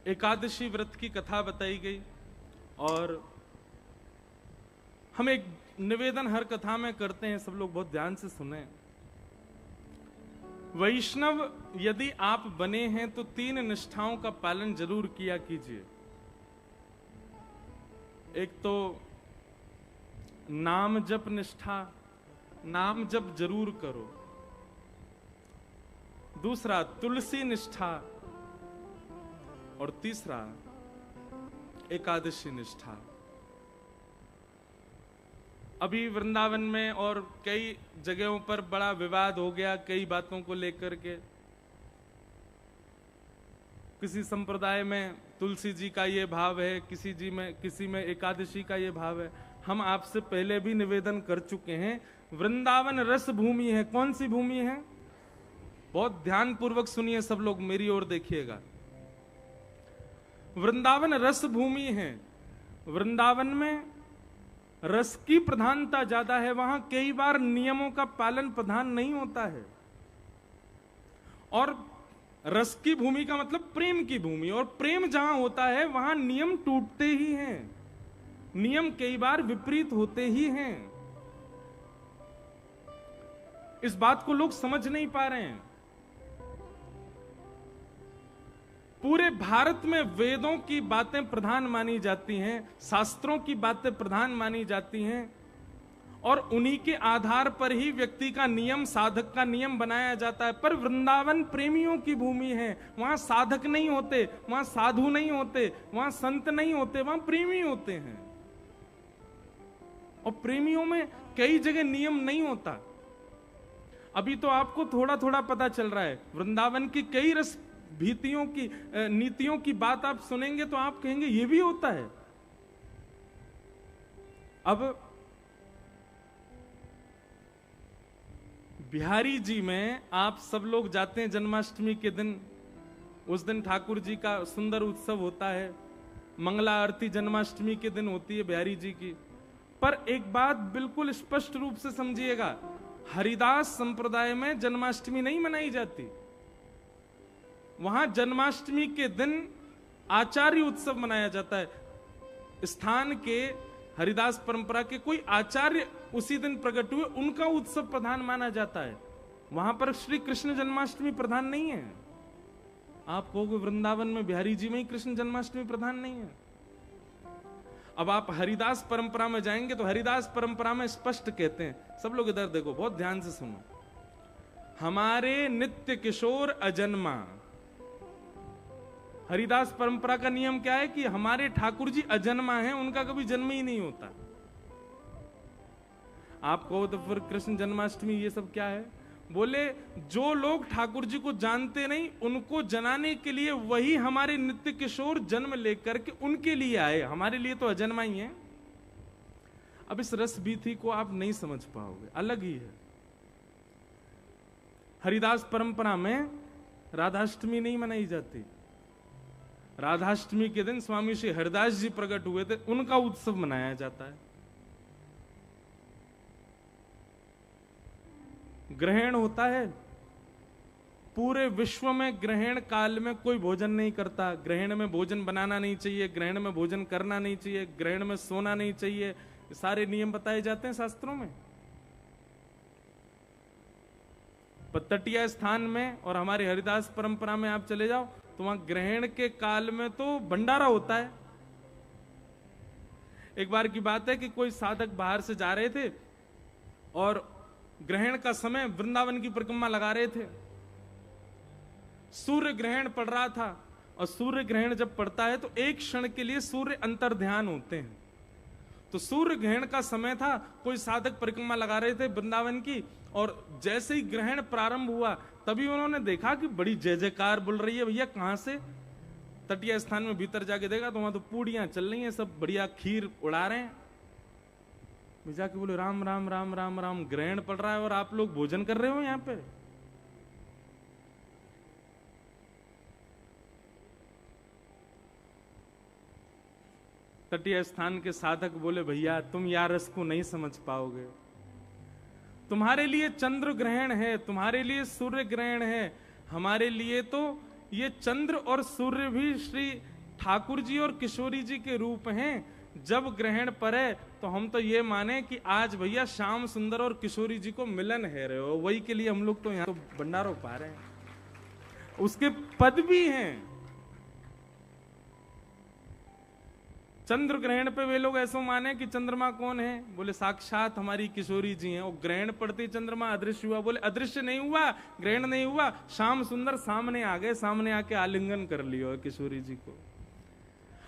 एकादशी व्रत की कथा बताई गई और हम एक निवेदन हर कथा में करते हैं, सब लोग बहुत ध्यान से सुने। वैष्णव यदि आप बने हैं तो 3 निष्ठाओं का पालन जरूर किया कीजिए। एक तो नाम जप निष्ठा, नाम जप जरूर करो। दूसरा तुलसी निष्ठा और तीसरा एकादशी निष्ठा। अभी वृंदावन में और कई जगहों पर बड़ा विवाद हो गया कई बातों को लेकर के। किसी संप्रदाय में तुलसी जी का ये भाव है, किसी में एकादशी का ये भाव है। हम आपसे पहले भी निवेदन कर चुके हैं, वृंदावन रस भूमि है। कौन सी भूमि है? बहुत ध्यान पूर्वक सुनिए सब लोग, मेरी ओर देखिएगा। वृंदावन रस भूमि है। वृंदावन में रस की प्रधानता ज्यादा है। वहां कई बार नियमों का पालन प्रधान नहीं होता है। और रस की भूमि का मतलब प्रेम की भूमि, और प्रेम जहां होता है वहां नियम टूटते ही हैं, नियम कई बार विपरीत होते ही हैं। इस बात को लोग समझ नहीं पा रहे हैं। पूरे भारत में वेदों की बातें प्रधान मानी जाती हैं, शास्त्रों की बातें प्रधान मानी जाती हैं, और उन्हीं के आधार पर ही व्यक्ति का नियम, साधक का नियम बनाया जाता है। पर वृंदावन प्रेमियों की भूमि है। वहां साधक नहीं होते, वहां साधु नहीं होते, वहां संत नहीं होते, वहां प्रेमी होते हैं। और प्रेमियों में कई जगह नियम नहीं होता। अभी तो आपको थोड़ा थोड़ा पता चल रहा है। वृंदावन की कई रस भीतियों की, नीतियों की बात आप सुनेंगे तो आप कहेंगे ये भी होता है। अब बिहारी जी में आप सब लोग जाते हैं जन्माष्टमी के दिन। उस दिन ठाकुर जी का सुंदर उत्सव होता है। मंगला आरती जन्माष्टमी के दिन होती है बिहारी जी की। पर एक बात बिल्कुल स्पष्ट रूप से समझिएगा, हरिदास संप्रदाय में जन्माष्टमी नहीं मनाई जाती। वहां जन्माष्टमी के दिन आचार्य उत्सव मनाया जाता है। स्थान के हरिदास परंपरा के कोई आचार्य उसी दिन प्रकट हुए, उनका उत्सव प्रधान माना जाता है। वहां पर श्री कृष्ण जन्माष्टमी प्रधान नहीं है। आप कहोगे वृंदावन में बिहारी जी में ही कृष्ण जन्माष्टमी प्रधान नहीं है। अब आप हरिदास परंपरा में जाएंगे तो हरिदास परंपरा में स्पष्ट कहते हैं, सब लोग इधर देखो, बहुत ध्यान से सुनो। हमारे नित्य किशोर अजन्मा। हरिदास परंपरा का नियम क्या है कि हमारे ठाकुर जी अजन्मा हैं, उनका कभी जन्म ही नहीं होता। आप कहो तो फिर कृष्ण जन्माष्टमी ये सब क्या है? बोले जो लोग ठाकुर जी को जानते नहीं, उनको जनाने के लिए वही हमारे नित्य किशोर जन्म लेकर के उनके लिए आए। हमारे लिए तो अजन्मा ही है। अब इस रस बीथी को आप नहीं समझ पाओगे, अलग ही है। हरिदास परंपरा में राधाष्टमी नहीं मनाई जाती। राधाष्टमी के दिन स्वामी श्री हरिदास जी प्रकट हुए थे, उनका उत्सव मनाया जाता है। ग्रहण होता है। पूरे विश्व में ग्रहण काल में कोई भोजन नहीं करता। ग्रहण में भोजन बनाना नहीं चाहिए, ग्रहण में भोजन करना नहीं चाहिए, ग्रहण में सोना नहीं चाहिए। सारे नियम बताए जाते हैं शास्त्रों में। तटीय स्थान में और हमारे हरिदास परंपरा में आप चले जाओ तो वहां ग्रहण के काल में तो भंडारा होता है। एक बार की बात है कि कोई साधक बाहर से जा रहे थे और ग्रहण का समय वृंदावन की परिक्रमा लगा रहे थे। सूर्य ग्रहण पड़ रहा था, और सूर्य ग्रहण जब पड़ता है तो एक क्षण के लिए सूर्य अंतर ध्यान होते हैं। तो सूर्य ग्रहण का समय था, कोई साधक परिक्रमा लगा रहे थे वृंदावन की, और जैसे ही ग्रहण प्रारंभ हुआ तभी उन्होंने देखा कि बड़ी जय जयकार बोल रही है। भैया कहां से? तटीय स्थान में भीतर जाके देखा तो वहां तो पूड़ियां चल रही हैं, सब बढ़िया खीर उड़ा रहे हैं। जाके बोले राम राम राम राम राम, ग्रहण पड़ रहा है और आप लोग भोजन कर रहे हो यहां पे? तटीय स्थान के साधक बोले भैया तुम यार रस को नहीं समझ पाओगे। तुम्हारे लिए चंद्र ग्रहण है, तुम्हारे लिए सूर्य ग्रहण है, हमारे लिए तो ये चंद्र और सूर्य भी श्री ठाकुर जी और किशोरी जी के रूप हैं। जब ग्रहण पड़े तो हम तो ये माने कि आज भैया श्याम सुंदर और किशोरी जी को मिलन है रहे हो, वही के लिए हम लोग तो यहाँ तो भंडारों पा रहे हैं, उसके पद भी हैं। चंद्र ग्रहण पे वे लोग ऐसा माने कि चंद्रमा कौन है, बोले साक्षात हमारी किशोरी जी हैं। और ग्रहण पड़ते चंद्रमा अदृश्य हुआ, बोले अदृश्य नहीं हुआ, ग्रहण नहीं हुआ, श्याम सुंदर सामने आ गए, सामने आके आलिंगन कर लिया किशोरी जी को।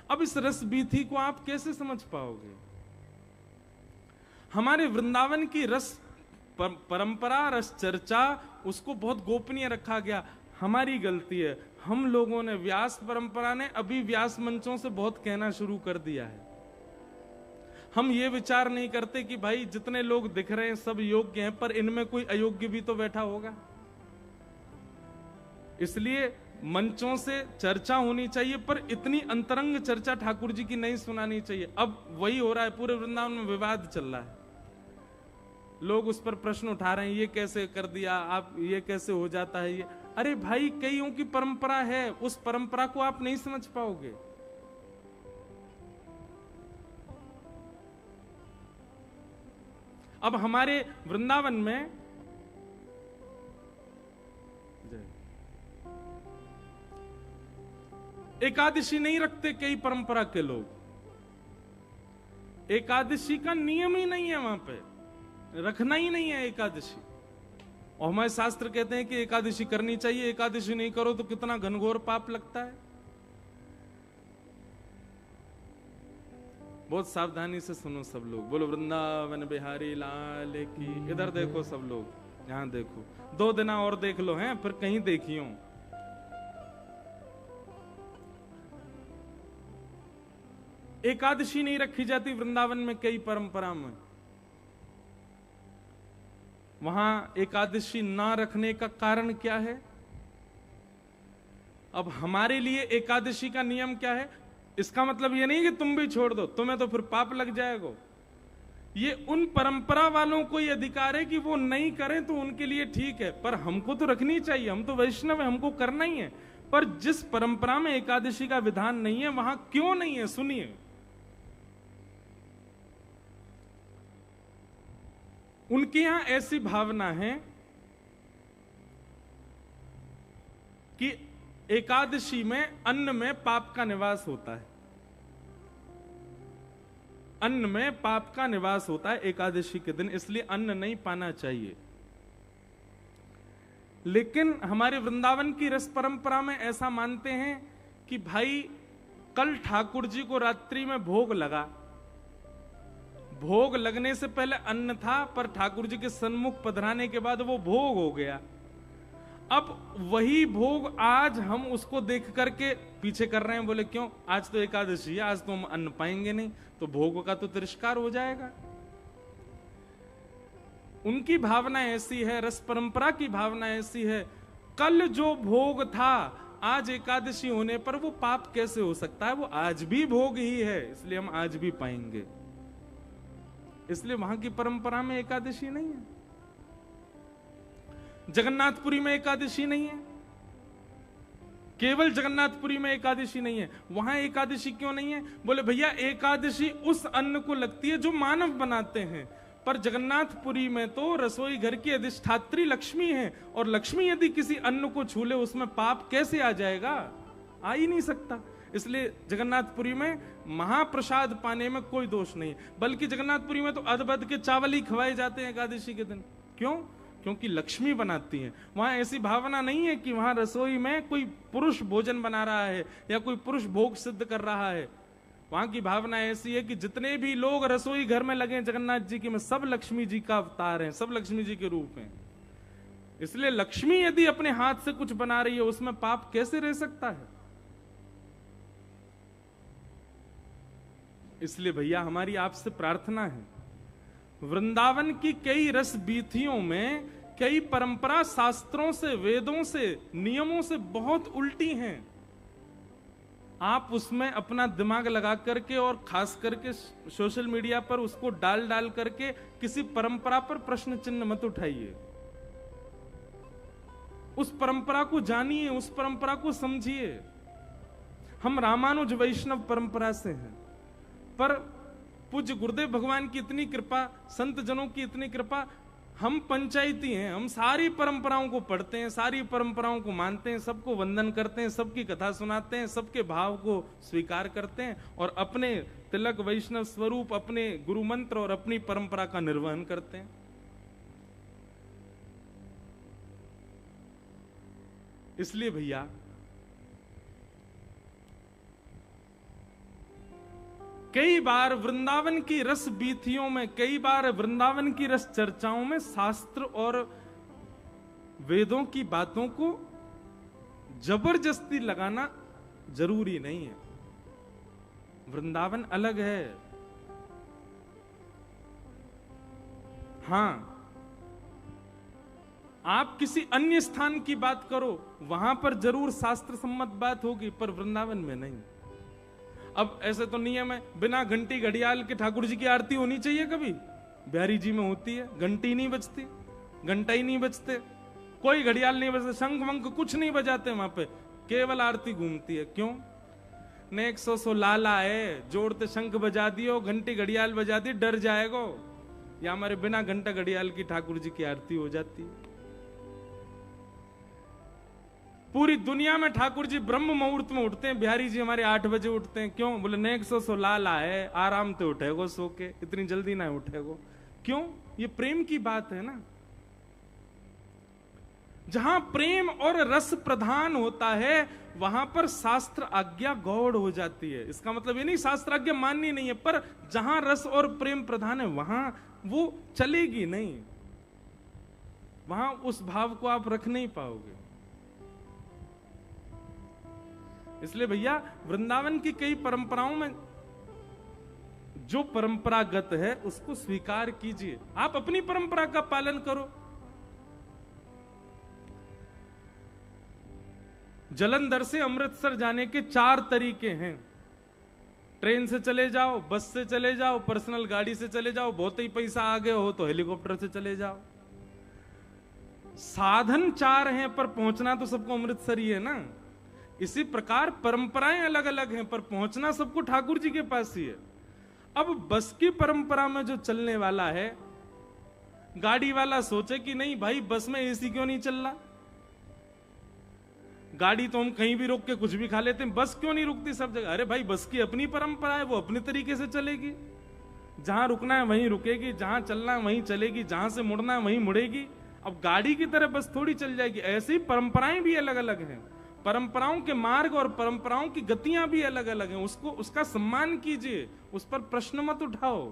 अब इस रस बीथी को आप कैसे समझ पाओगे? हमारे वृंदावन की रस परंपरा, रस चर्चा, उसको बहुत गोपनीय रखा गया। हमारी गलती है, हम लोगों ने, व्यास परंपरा ने अभी व्यास मंचों से बहुत कहना शुरू कर दिया है। हम ये विचार नहीं करते कि भाई जितने लोग दिख रहे हैं सब योग्य हैं, पर इनमें कोई अयोग्य भी तो बैठा होगा। इसलिए मंचों से चर्चा होनी चाहिए, पर इतनी अंतरंग चर्चा ठाकुर जी की नहीं सुनानी चाहिए। अब वही हो रहा है, पूरे वृंदावन में विवाद चल रहा है, लोग उस पर प्रश्न उठा रहे हैं, ये कैसे कर दिया आप, ये कैसे हो जाता है ये। अरे भाई, कईयों की परंपरा है, उस परंपरा को आप नहीं समझ पाओगे। अब हमारे वृंदावन में एकादशी नहीं रखते कई परंपरा के लोग, एकादशी का नियम ही नहीं है, वहां पे रखना ही नहीं है एकादशी। और हमारे शास्त्र कहते हैं कि एकादशी करनी चाहिए, एकादशी नहीं करो तो कितना घनघोर पाप लगता है। बहुत सावधानी से सुनो सब लोग, बोलो वृंदावन बिहारी लाल की। इधर देखो सब लोग, यहां देखो, 2 दिन और देख लो हैं, फिर कहीं देखियो। एकादशी नहीं रखी जाती वृंदावन में कई परंपरा में। वहां एकादशी ना रखने का कारण क्या है? अब हमारे लिए एकादशी का नियम क्या है? इसका मतलब ये नहीं कि तुम भी छोड़ दो, तुम्हें तो फिर पाप लग जाएगा। ये उन परंपरा वालों को ये अधिकार है कि वो नहीं करें तो उनके लिए ठीक है, पर हमको तो रखनी चाहिए, हम तो वैष्णव है, हमको करना ही है। पर जिस परंपरा में एकादशी का विधान नहीं है, वहां क्यों नहीं है, सुनिए। उनके यहां ऐसी भावना है कि एकादशी में अन्न में पाप का निवास होता है, अन्न में पाप का निवास होता है एकादशी के दिन, इसलिए अन्न नहीं पाना चाहिए। लेकिन हमारे वृंदावन की रस परंपरा में ऐसा मानते हैं कि भाई कल ठाकुर जी को रात्रि में भोग लगा, भोग लगने से पहले अन्न था, पर ठाकुर जी के सन्मुख पधराने के बाद वो भोग हो गया। अब वही भोग आज हम उसको देख करके पीछे कर रहे हैं, बोले क्यों, आज तो एकादशी है, आज तो हम अन्न पाएंगे नहीं, तो भोग का तो तिरस्कार हो जाएगा। उनकी भावना ऐसी है, रस परंपरा की भावना ऐसी है, कल जो भोग था आज एकादशी होने पर वो पाप कैसे हो सकता है, वो आज भी भोग ही है, इसलिए हम आज भी पाएंगे। इसलिए वहां की परंपरा में एकादशी नहीं है। जगन्नाथपुरी में एकादशी नहीं है, केवल जगन्नाथपुरी में एकादशी नहीं है। वहां एकादशी क्यों नहीं है? बोले भैया एकादशी उस अन्न को लगती है जो मानव बनाते हैं, पर जगन्नाथपुरी में तो रसोई घर की अधिष्ठात्री लक्ष्मी है, और लक्ष्मी यदि किसी अन्न को छू ले उसमें पाप कैसे आ जाएगा? आ ही नहीं सकता। इसलिए जगन्नाथपुरी में महाप्रसाद पाने में कोई दोष नहीं, बल्कि जगन्नाथपुरी में तो अदबद के चावल ही खवाए जाते हैं एकादशी के दिन। क्यों? क्योंकि लक्ष्मी बनाती हैं। वहां ऐसी भावना नहीं है कि वहां रसोई में कोई पुरुष भोजन बना रहा है या कोई पुरुष भोग सिद्ध कर रहा है। वहां की भावना ऐसी है कि जितने भी लोग रसोई घर में लगे जगन्नाथ जी के में, सब लक्ष्मी जी का अवतार हैं, सब लक्ष्मी जी के रूप हैं। इसलिए लक्ष्मी यदि अपने हाथ से कुछ बना रही है उसमें पाप कैसे रह सकता है? इसलिए भैया हमारी आपसे प्रार्थना है, वृंदावन की कई रस बीथियों में कई परंपरा शास्त्रों से, वेदों से, नियमों से बहुत उल्टी हैं। आप उसमें अपना दिमाग लगा करके और खास करके सोशल मीडिया पर उसको डाल डाल करके किसी परंपरा पर प्रश्न चिन्ह मत उठाइए। उस परंपरा को जानिए, उस परंपरा को समझिए। हम रामानुज वैष्णव परंपरा से हैं, पर पूज्य गुरुदेव भगवान की इतनी कृपा, संत जनों की इतनी कृपा, हम पंचायती हैं, हम सारी परंपराओं को पढ़ते हैं, सारी परंपराओं को मानते हैं, सबको वंदन करते हैं, सबकी कथा सुनाते हैं, सबके भाव को स्वीकार करते हैं और अपने तिलक वैष्णव स्वरूप, अपने गुरु मंत्र और अपनी परंपरा का निर्वहन करते हैं। इसलिए भैया कई बार वृंदावन की रस बीथियों में, कई बार वृंदावन की रस चर्चाओं में शास्त्र और वेदों की बातों को जबरदस्ती लगाना जरूरी नहीं है। वृंदावन अलग है। हां, आप किसी अन्य स्थान की बात करो, वहां पर जरूर शास्त्र सम्मत बात होगी, पर वृंदावन में नहीं। अब ऐसे तो नियम है, बिना घंटी घड़ियाल के ठाकुर जी की आरती होनी चाहिए कभी? बिहारी जी में होती है, घंटी नहीं बजती, घंटा ही नहीं बजते, कोई घड़ियाल नहीं बजते, शंख वंख कुछ नहीं बजाते वहां पे, केवल आरती घूमती है। क्यों? ने 100 लाला है, जोड़ते शंख बजा दियो, घंटी घड़ियाल बजा दी, डर जाएगो। या हमारे बिना घंटा घड़ियाल की ठाकुर जी की आरती हो जाती है। पूरी दुनिया में ठाकुर जी ब्रह्म मुहूर्त में उठते हैं, बिहारी जी हमारे 8 बजे उठते हैं। क्यों? बोले ने 100 लाला है, आराम से उठेगो, सो के, इतनी जल्दी ना उठेगो। क्यों? ये प्रेम की बात है ना। जहां प्रेम और रस प्रधान होता है वहां पर शास्त्र आज्ञा गौड़ हो जाती है। इसका मतलब ये नहीं शास्त्र आज्ञा माननी नहीं है, पर जहां रस और प्रेम प्रधान है वहां वो चलेगी नहीं, वहां उस भाव को आप रख नहीं पाओगे। इसलिए भैया वृंदावन की कई परंपराओं में जो परंपरागत है उसको स्वीकार कीजिए, आप अपनी परंपरा का पालन करो। जलंधर से अमृतसर जाने के 4 तरीके हैं। ट्रेन से चले जाओ, बस से चले जाओ, पर्सनल गाड़ी से चले जाओ, बहुत ही पैसा आ गए हो तो हेलीकॉप्टर से चले जाओ। साधन 4 हैं पर पहुंचना तो सबको अमृतसर ही है ना। इसी प्रकार परंपराएं अलग अलग हैं पर पहुंचना सबको ठाकुर जी के पास ही है। अब बस की परंपरा में जो चलने वाला है, गाड़ी वाला सोचे कि नहीं भाई बस में एसी क्यों नहीं चल रहा, गाड़ी तो हम कहीं भी रोक के कुछ भी खा लेते हैं, बस क्यों नहीं रुकती सब जगह? अरे भाई बस की अपनी परंपरा है, वो अपने तरीके से चलेगी, जहां रुकना है वहीं रुकेगी, जहां चलना है वहीं चलेगी, जहां से मुड़ना है वहीं मुड़ेगी। अब गाड़ी की तरह बस थोड़ी चल जाएगी। ऐसी परंपराएं भी अलग अलग हैं, परंपराओं के मार्ग और परंपराओं की गतियां भी अलग अलग हैं। उसको उसका सम्मान कीजिए, उस पर प्रश्न मत उठाओ।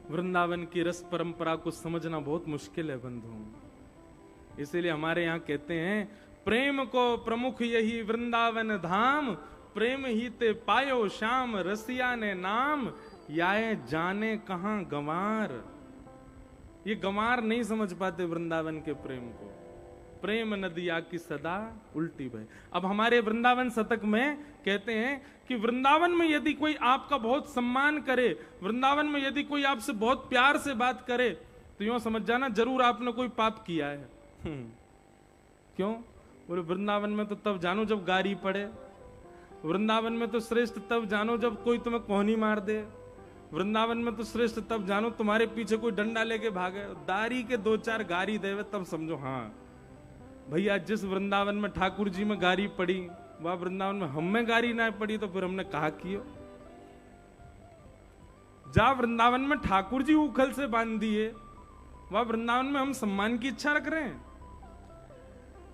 वृंदावन की रस परंपरा को समझना बहुत मुश्किल है बंधुओं। इसीलिए हमारे यहां कहते हैं प्रेम को प्रमुख यही वृंदावन धाम, प्रेम ही ते पायो श्याम रसिया ने नाम, याए जाने कहां गंवार। ये गंवार नहीं समझ पाते वृंदावन के प्रेम को। प्रेम नदिया की सदा उल्टी बहे। अब हमारे वृंदावन शतक में कहते हैं कि वृंदावन में यदि कोई आपका बहुत सम्मान करे, वृंदावन में यदि कोई आपसे बहुत प्यार से बात करे, तो यूं समझ जाना जरूर आपने कोई पाप किया है। क्यों? बोले वृंदावन में तो तब जानो जब गारी पड़े, वृंदावन में तो श्रेष्ठ तब जानो जब कोई तुम्हें कोहनी मार दे, वृंदावन में तो श्रेष्ठ तब जानो तुम्हारे पीछे कोई डंडा लेके भागे, दारी के 2-4 गारी देवे तब समझो हाँ भैया जिस वृंदावन में ठाकुर जी में गारी पड़ी वह वृंदावन में हम में गारी ना पड़ी तो फिर हमने कहा कियो। जा वृंदावन में ठाकुर जी उखल से बांध दिए, वह वृंदावन में हम सम्मान की इच्छा रख रहे हैं।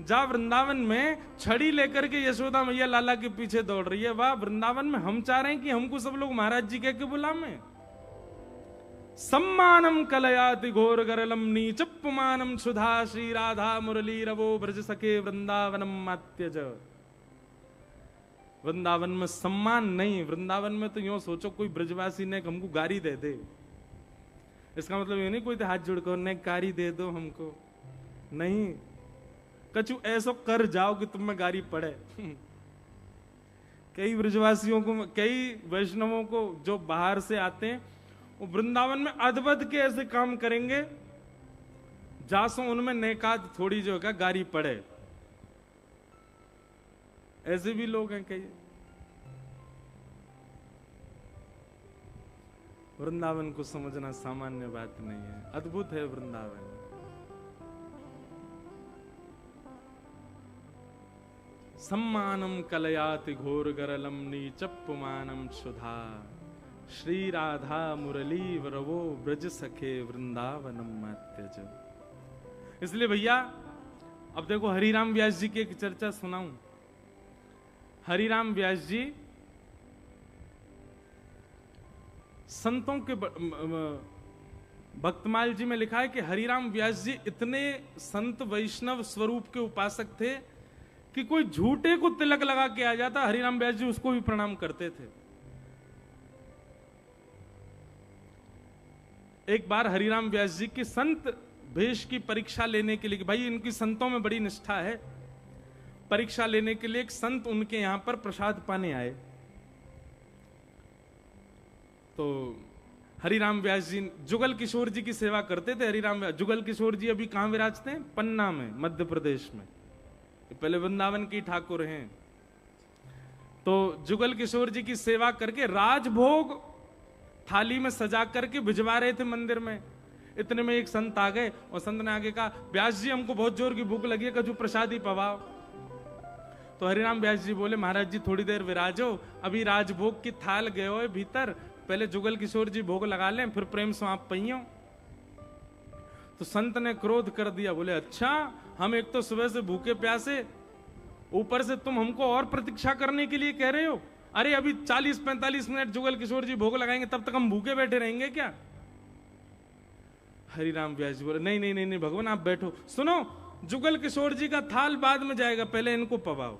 जा वृंदावन में छड़ी लेकर के यशोदा मैया लाला के पीछे दौड़ रही है, वह वृंदावन में हम चाह रहे हैं कि हमको सब लोग महाराज जी कह के बुलावे। सम्मानम कलयाति घोर गरलम नीचपुमानम सुधा श्री राधा मुरली रवो ब्रज सके वृंदावनम मात्यज। वृंदावन में सम्मान नहीं, वृंदावन में तो यूं सोचो कोई ब्रजवासी ने हमको गारी दे दे, इसका मतलब ये नहीं कोई तो हाथ जोड़कर ने गारी दे दो हमको, नहीं, कछु ऐसो कर जाओ कि तुम में गारी पड़े। कई ब्रजवासियों को, कई वैष्णवों को जो बाहर से आते हैं, वो वृंदावन में अद्भुत के ऐसे काम करेंगे जासो उनमें नेकाद थोड़ी जो है गारी पड़े। ऐसे भी लोग हैं कई। वृंदावन को समझना सामान्य बात नहीं है, अद्भुत है वृंदावन। सम्मानम कलयाति घोर गरलम नीचप्पमानम सुधा श्री राधा मुरली वरवो ब्रज सखे वृंदावनम मात्यज। इसलिए भैया अब देखो, हरिराम व्यास जी की एक चर्चा सुनाऊं। हरिराम व्यास जी संतों के भक्तमाल जी में लिखा है कि हरिराम व्यास जी इतने संत वैष्णव स्वरूप के उपासक थे कि कोई झूठे को तिलक लगा के आ जाता, हरिराम व्यास जी उसको भी प्रणाम करते थे। एक बार हरिराम व्यास जी की संत भेष की परीक्षा लेने के लिए, कि भाई इनकी संतों में बड़ी निष्ठा है, परीक्षा लेने के लिए एक संत उनके यहां पर प्रसाद पाने आए। तो हरिराम व्यास जी जुगल किशोर जी की सेवा करते थे। हरिराम व्यास, जुगल किशोर जी अभी कहां विराजते हैं? पन्ना में, मध्य प्रदेश में। पहले वृंदावन की ठाकुर हैं। तो जुगल किशोर जी की सेवा करके राजभोग थाली में सजा करके भिजवा रहे थे मंदिर में। इतने में एक संत आ गए और संत ने आगे कहा, व्यास जी हमको बहुत जोर की भूख लगी है, कछु प्रसादी पवाओ। तो हरिराम व्यास जी बोले, महाराज जी थोड़ी देर विराजो, अभी राजभोग की थाल गए हो भीतर, पहले जुगल किशोर जी भोग लगा लें, फिर प्रेम से आप पहियो। तो संत ने क्रोध कर दिया, बोले अच्छा, हम एक तो सुबह से भूखे प्यासे, ऊपर से तुम हमको और प्रतीक्षा करने के लिए कह रहे हो। अरे अभी 40-45 मिनट जुगल किशोर जी भोग लगाएंगे, तब तक हम भूखे बैठे रहेंगे क्या? हरिराम व्यास जी बोले, नहीं नहीं नहीं नहीं भगवान, आप बैठो, सुनो, जुगल किशोर जी का थाल बाद में जाएगा, पहले इनको पवाओ।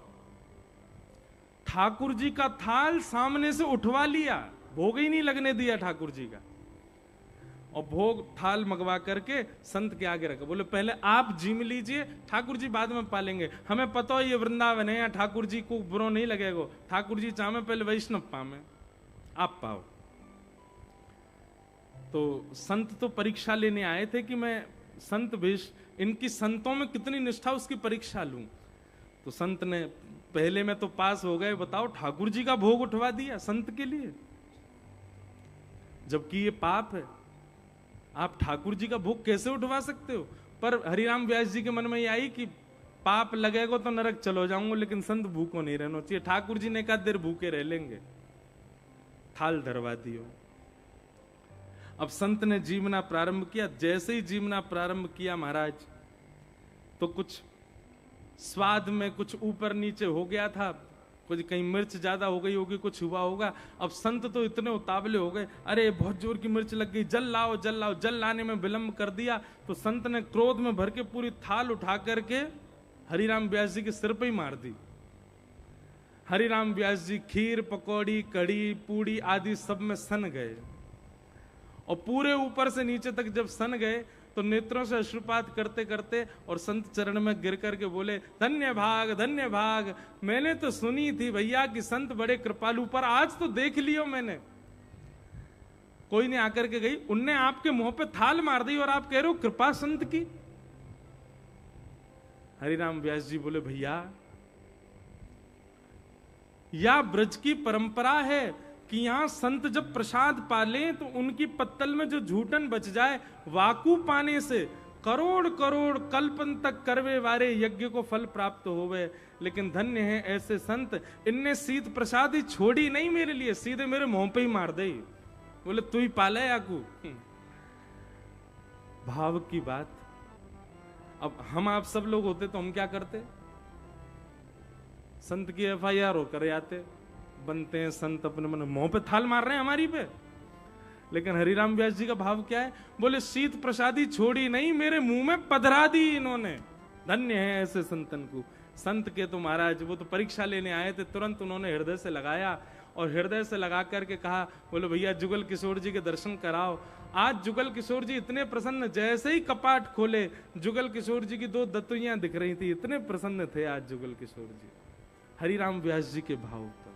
ठाकुर जी का थाल सामने से उठवा लिया, भोग ही नहीं लगने दिया ठाकुर जी का, और भोग थाल मंगवा करके संत के आगे रखा। बोले पहले आप जीम लीजिए, ठाकुर जी बाद में पालेंगे, हमें पता है ये वृंदावन है, ठाकुर जी को बुरा नहीं लगेगा, ठाकुर जी चाहे पहले वैष्णव पावे, आप पाओ। तो संत तो परीक्षा लेने आए थे कि मैं संत भेष, इनकी संतों में कितनी निष्ठा उसकी परीक्षा लूं। तो संत ने पहले में तो पास हो गए, बताओ ठाकुर जी का भोग उठवा दिया संत के लिए, जबकि ये पाप है। आप ठाकुर जी का भोग कैसे उठवा सकते हो? पर हरिराम व्यास जी के मन में ये आई कि पाप लगेगा तो नरक चलो जाऊंगा, लेकिन संत भूखो नहीं रहना चाहिए। ठाकुर जी ने कहा देर भूखे रह लेंगे, थाल धरवा दियो। अब संत ने जीवना प्रारंभ किया। जैसे ही जीवना प्रारंभ किया महाराज, तो कुछ स्वाद में कुछ ऊपर नीचे हो गया था, कुछ कहीं मिर्च ज्यादा हो गई होगी, कुछ हुआ होगा। अब संत तो इतने उतावले हो गए, अरे बहुत जोर की मिर्च लग गई, जल लाओ जल लाओ। जल लाने में विलंब कर दिया तो संत ने क्रोध में भर के पूरी थाल उठा करके हरिराम व्यास जी के सिर पे ही मार दी। हरिराम व्यास जी खीर पकौड़ी कढ़ी पूड़ी आदि सब में सन गए, और पूरे ऊपर से नीचे तक जब सन गए तो नेत्रों से अश्रुपात करते करते और संत चरण में गिर करके बोले, धन्य भाग, मैंने तो सुनी थी भैया कि संत बड़े कृपालु, पर आज तो देख लियो मैंने। कोई ने आकर के गई, उनने आपके मुंह पे थाल मार दी और आप कह रहे हो कृपा संत की। हरिराम व्यास जी बोले, भैया या ब्रज की परंपरा है कि यहां संत जब प्रसाद पाले तो उनकी पत्तल में जो झूठन बच जाए, वाकू पाने से करोड़ करोड़ कल्पन तक करवे वारे यज्ञ को फल प्राप्त होवे। लेकिन धन्य है ऐसे संत, इनने शीत प्रसाद ही छोड़ी नहीं मेरे लिए, सीधे मेरे मुंह पे ही मार दे। बोले तू ही पाले याकू। भाव की बात। अब हम आप सब लोग होते तो हम क्या करते? संत की FIR होकर आते, बनते हैं संत, अपने मन मुंह पे थाल मार रहे हैं हमारी पे। लेकिन हरिराम व्यास जी का भाव क्या है? बोले शीत प्रसादी छोड़ी नहीं, मेरे मुंह में पधरा दी इन्होंने। धन्य है ऐसे संतन को। संत के तो महाराज वो तो परीक्षा लेने आए थे, तुरंत उन्होंने हृदय से लगाया और हृदय से लगा करके कहा, बोले भैया जुगल किशोर जी के दर्शन कराओ। आज जुगल किशोर जी इतने प्रसन्न, जैसे ही कपाट खोले जुगल किशोर जी की 2 दत्तुइयां दिख रही थी, इतने प्रसन्न थे आज जुगल किशोर जी हरिराम व्यास जी के भाव पर।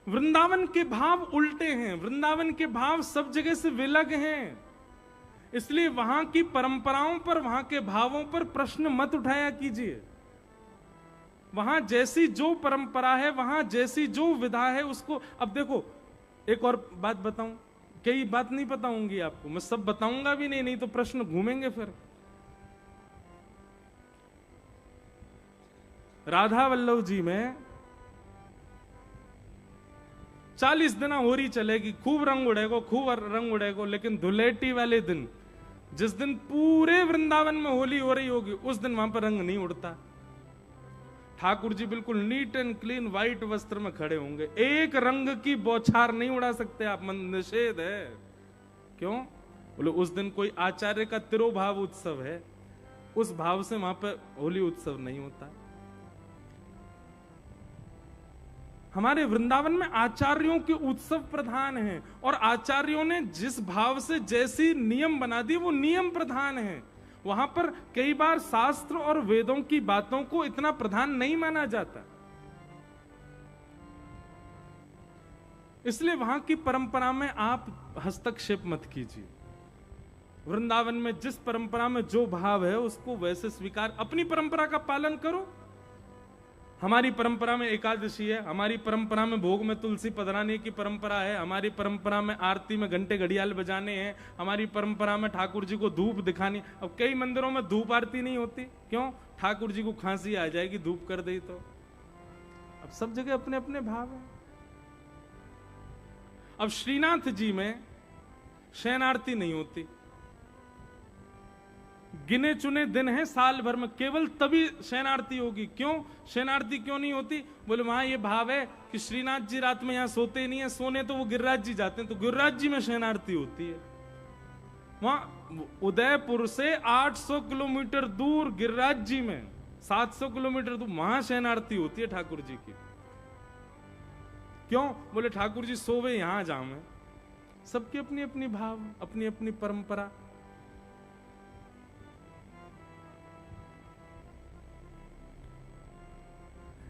वृंदावन के भाव उल्टे हैं, वृंदावन के भाव सब जगह से विलग हैं। इसलिए वहां की परंपराओं पर, वहां के भावों पर प्रश्न मत उठाया कीजिए। वहां जैसी जो परंपरा है, वहां जैसी जो विधा है, उसको अब देखो। एक और बात बताऊं, कई बात नहीं पता होंगी आपको, मैं सब बताऊंगा भी नहीं तो प्रश्न घूमेंगे फिर। राधा वल्लभ जी में 40 दिन होरी चलेगी, खूब रंग उड़ेगो, खूब रंग उड़ेगो, लेकिन धुलेटी वाले दिन, जिस दिन पूरे वृंदावन में होली हो रही होगी, उस दिन वहां पर रंग नहीं उड़ता। ठाकुर जी बिल्कुल नीट एंड क्लीन व्हाइट वस्त्र में खड़े होंगे, एक रंग की बौछार नहीं उड़ा सकते आप, निषेध है। क्यों? बोले उस दिन कोई आचार्य का तिरोभाव उत्सव है, उस भाव से वहां पर होली उत्सव नहीं होता। हमारे वृंदावन में आचार्यों के उत्सव प्रधान हैं, और आचार्यों ने जिस भाव से जैसी नियम बना दी वो नियम प्रधान है। वहां पर कई बार शास्त्र और वेदों की बातों को इतना प्रधान नहीं माना जाता, इसलिए वहां की परंपरा में आप हस्तक्षेप मत कीजिए। वृंदावन में जिस परंपरा में जो भाव है उसको वैसे स्वीकार, अपनी परंपरा का पालन करो। हमारी परंपरा में एकादशी है, हमारी परंपरा में भोग में तुलसी पधराने की परंपरा है, हमारी परंपरा में आरती में घंटे घड़ियाल बजाने हैं, हमारी परंपरा में ठाकुर जी को धूप दिखानी। अब कई मंदिरों में धूप आरती नहीं होती, क्यों? ठाकुर जी को खांसी आ जाएगी धूप कर दे तो। अब सब जगह अपने अपने भाव है। अब श्रीनाथ जी में शयन आरती नहीं होती, गिने चुने दिन हैं साल भर में, केवल तभी शयन आरती होगी। क्यों शयन आरती क्यों नहीं होती? बोले वहां ये भाव है कि श्रीनाथ जी रात में यहां सोते नहीं है, सोने तो वो गिरिराज जी जाते हैं, तो गिरिराज जी में शयन आरती होती है। वहां उदयपुर से 800 किलोमीटर दूर गिरिराज जी में 700 किलोमीटर दूर, वहां शयन आरती होती है ठाकुर जी की। क्यों? बोले ठाकुर जी सोवे यहां जाऊं मैं। सबकी अपनी अपनी भाव, अपनी अपनी परंपरा।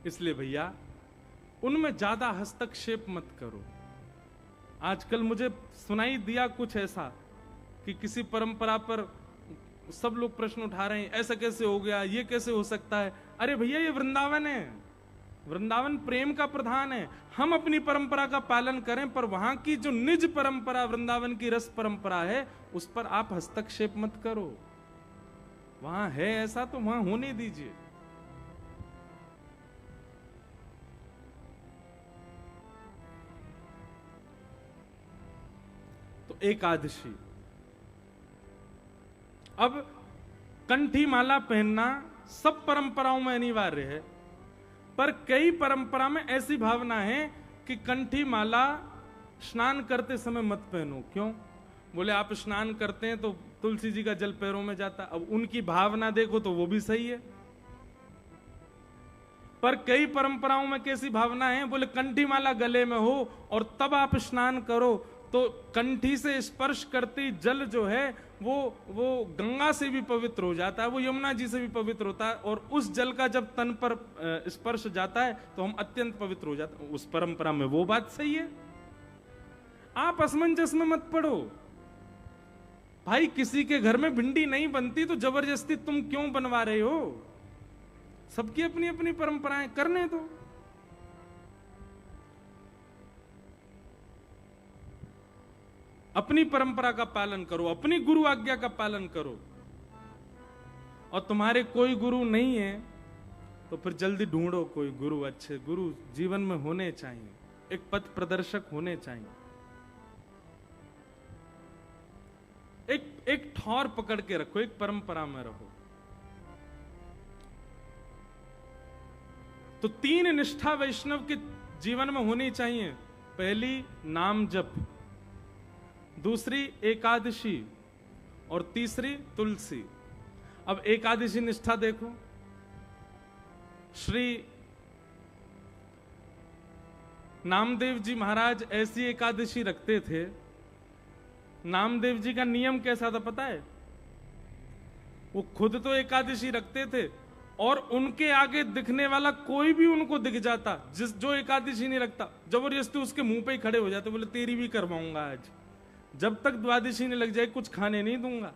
इसलिए भैया उनमें ज्यादा हस्तक्षेप मत करो। आजकल मुझे सुनाई दिया कुछ ऐसा कि किसी परंपरा पर सब लोग प्रश्न उठा रहे हैं, ऐसा कैसे हो गया, ये कैसे हो सकता है। अरे भैया ये वृंदावन है, वृंदावन प्रेम का प्रधान है। हम अपनी परंपरा का पालन करें, पर वहां की जो निज परंपरा, वृंदावन की रस परंपरा है, उस पर आप हस्तक्षेप मत करो। वहां है ऐसा तो वहां होने दीजिए। एकादशी, अब कंठी माला पहनना सब परंपराओं में अनिवार्य है, पर कई परंपरा में ऐसी भावना है कि कंठी माला स्नान करते समय मत पहनो। क्यों? बोले आप स्नान करते हैं तो तुलसी जी का जल पैरों में जाता। अब उनकी भावना देखो तो वो भी सही है, पर कई परंपराओं में कैसी भावना है, बोले कंठी माला गले में हो और तब आप स्नान करो, तो कंठी से स्पर्श करती जल जो है वो गंगा से भी पवित्र हो जाता है, वो यमुना जी से भी पवित्र होता है, और उस जल का जब तन पर स्पर्श जाता है तो हम अत्यंत पवित्र हो जाते हैं। उस परंपरा में वो बात सही है। आप असमंजस में मत पड़ो भाई। किसी के घर में भिंडी नहीं बनती तो जबरदस्ती तुम क्यों बनवा रहे हो? सबकी अपनी अपनी परंपराएं, करने दो। अपनी परंपरा का पालन करो, अपनी गुरु आज्ञा का पालन करो। और तुम्हारे कोई गुरु नहीं है तो फिर जल्दी ढूंढो कोई गुरु। अच्छे गुरु जीवन में होने चाहिए, एक पथ प्रदर्शक होने चाहिए। एक ठौर पकड़ के रखो, एक परंपरा में रहो। तो 3 निष्ठा वैष्णव के जीवन में होनी चाहिए। पहली नाम जप, दूसरी एकादशी, और तीसरी तुलसी। अब एकादशी निष्ठा देखो, श्री नामदेव जी महाराज ऐसी एकादशी रखते थे। नामदेव जी का नियम कैसा था पता है? वो खुद तो एकादशी रखते थे, और उनके आगे दिखने वाला कोई भी उनको दिख जाता, जो एकादशी नहीं रखता, जबरदस्ती उसके मुंह पे ही खड़े हो जाते, बोले तेरी भी करवाऊंगा आज, जब तक द्वादशी नहीं लग जाए कुछ खाने नहीं दूंगा।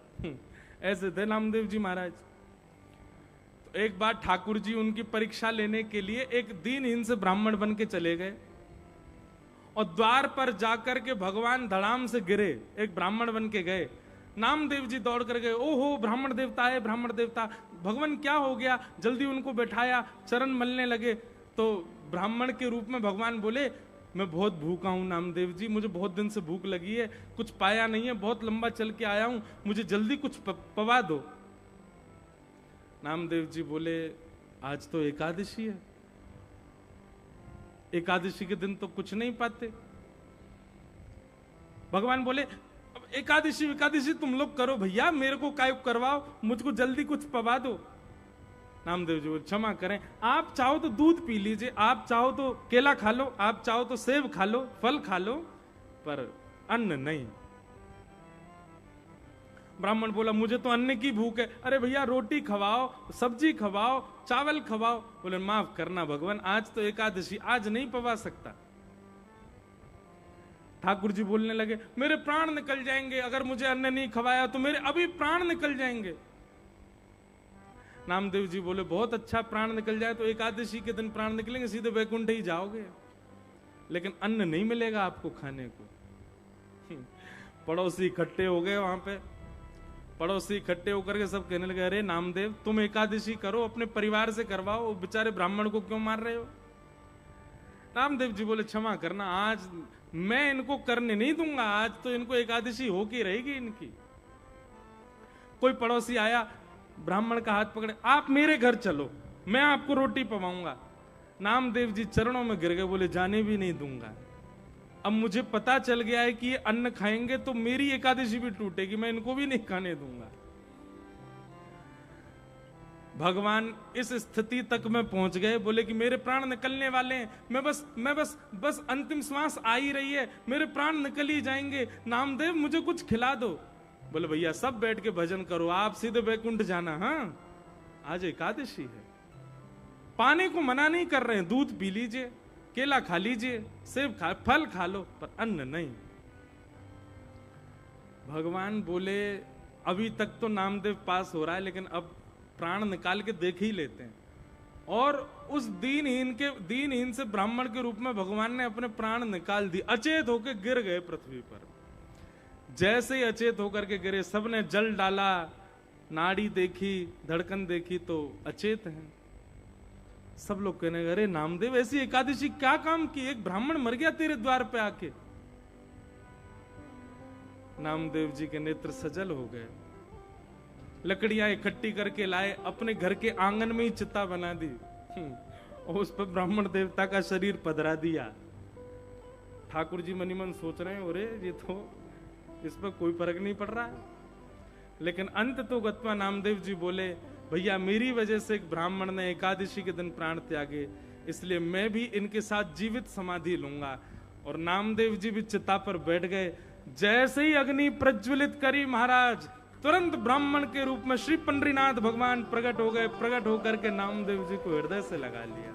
ऐसे थे नामदेव जी महाराज। तो एक बार ठाकुर जी उनकी परीक्षा लेने के लिए एक दीनहीन से ब्राह्मण बन के चले गए, और द्वार पर जाकर के भगवान धड़ाम से गिरे, एक ब्राह्मण बन के गए। नामदेव जी दौड़ कर गए, ओहो ब्राह्मण देवता है, ब्राह्मण देवता, भगवान क्या हो गया, जल्दी उनको बैठाया, चरण मलने लगे। तो ब्राह्मण के रूप में भगवान बोले, मैं बहुत भूखा हूं नामदेव जी, मुझे बहुत दिन से भूख लगी है, कुछ पाया नहीं है, बहुत लंबा चल के आया हूं, मुझे जल्दी कुछ पवा दो। नामदेव जी बोले, आज तो एकादशी है, एकादशी के दिन तो कुछ नहीं पाते। भगवान बोले, एकादशी एकादशी तुम लोग करो भैया, मेरे को काय करवाओ, मुझको जल्दी कुछ पवा दो। नामदेव जी बोले, क्षमा करें, आप चाहो तो दूध पी लीजिए, आप चाहो तो केला खा लो, आप चाहो तो सेब खा लो, फल खा लो, पर अन्न नहीं। ब्राह्मण बोला, मुझे तो अन्न की भूख है। अरे भैया रोटी खवाओ, सब्जी खवाओ, चावल खवाओ। बोले, माफ करना भगवान, आज तो एकादशी, आज नहीं पवा सकता। ठाकुर जी बोलने लगे, मेरे प्राण निकल जाएंगे, अगर मुझे अन्न नहीं खवाया तो मेरे अभी प्राण निकल जाएंगे। नामदेव जी बोले, बहुत अच्छा, प्राण निकल जाए तो एकादशी के दिन प्राण निकलेंगे, सीधे वैकुंठ ही जाओगे, लेकिन अन्न नहीं मिलेगा आपको खाने को। पड़ोसी इकट्ठे हो गए वहां पे, पड़ोसी इकट्ठे होकर के सब कहने लगे, अरे नामदेव तुम एकादशी करो, अपने परिवार से करवाओ, बेचारे ब्राह्मण को क्यों मार रहे हो। नामदेव जी बोले, क्षमा करना, आज मैं इनको करने नहीं दूंगा, आज तो इनको एकादशी होके रहेगी इनकी। कोई पड़ोसी आया, ब्राह्मण का हाथ पकड़े, आप मेरे घर चलो, मैं आपको रोटी पवाऊंगा। नामदेव जी चरणों में गिर गए, बोले, जाने भी नहीं दूंगा। अब मुझे पता चल गया है कि ये अन्न खाएंगे तो मेरी एकादशी भी टूटेगी, मैं इनको भी नहीं खाने दूंगा। भगवान इस स्थिति तक में पहुंच गए, बोले कि मेरे प्राण निकलने वाले हैं, मैं बस अंतिम श्वास आ ही रही है, मेरे प्राण निकल ही जाएंगे, नामदेव मुझे कुछ खिला दो। बोले, भैया सब बैठ के भजन करो, आप सीधे वैकुंठ जाना, हाँ आज एकादशी है। पाने को मना नहीं कर रहे हैं, दूध पी लीजिए, केला खा लीजिए, सेब खा, फल खा लो, पर अन्न नहीं। भगवान बोले, अभी तक तो नामदेव पास हो रहा है, लेकिन अब प्राण निकाल के देख ही लेते हैं। और उस दीनहीन से ब्राह्मण के रूप में भगवान ने अपने प्राण निकाल दिए, अचेत होकर गिर गए पृथ्वी पर। जैसे ही अचेत होकर के गिरे, सबने जल डाला, नाड़ी देखी, धड़कन देखी तो अचेत हैं। सब लोग कहने लगे, अरे नामदेव ऐसी एकादशी क्या काम की, एक ब्राह्मण मर गया तेरे द्वार पे आके। नामदेव जी के नेत्र सजल हो गए, लकड़ियां इकट्ठी करके लाए, अपने घर के आंगन में ही चिता बना दी, और उस पर ब्राह्मण देवता का शरीर पधरा दिया। ठाकुर जी मनी मन सोच रहे हैं, अरे ये तो इस पर कोई फर्क नहीं पड़ रहा है। लेकिन अंत तो गत्वा नामदेव जी बोले, भैया मेरी वजह से एक ब्राह्मण ने एकादशी के दिन प्राण त्यागे, इसलिए मैं भी इनके साथ जीवित समाधि लूंगा। और नामदेव जी भी चिता पर बैठ गए। जैसे ही अग्नि प्रज्वलित करी महाराज, तुरंत ब्राह्मण के रूप में श्री पंडरीनाथ भगवान प्रकट हो गए। प्रकट होकर के नामदेव जी को हृदय से लगा लिया,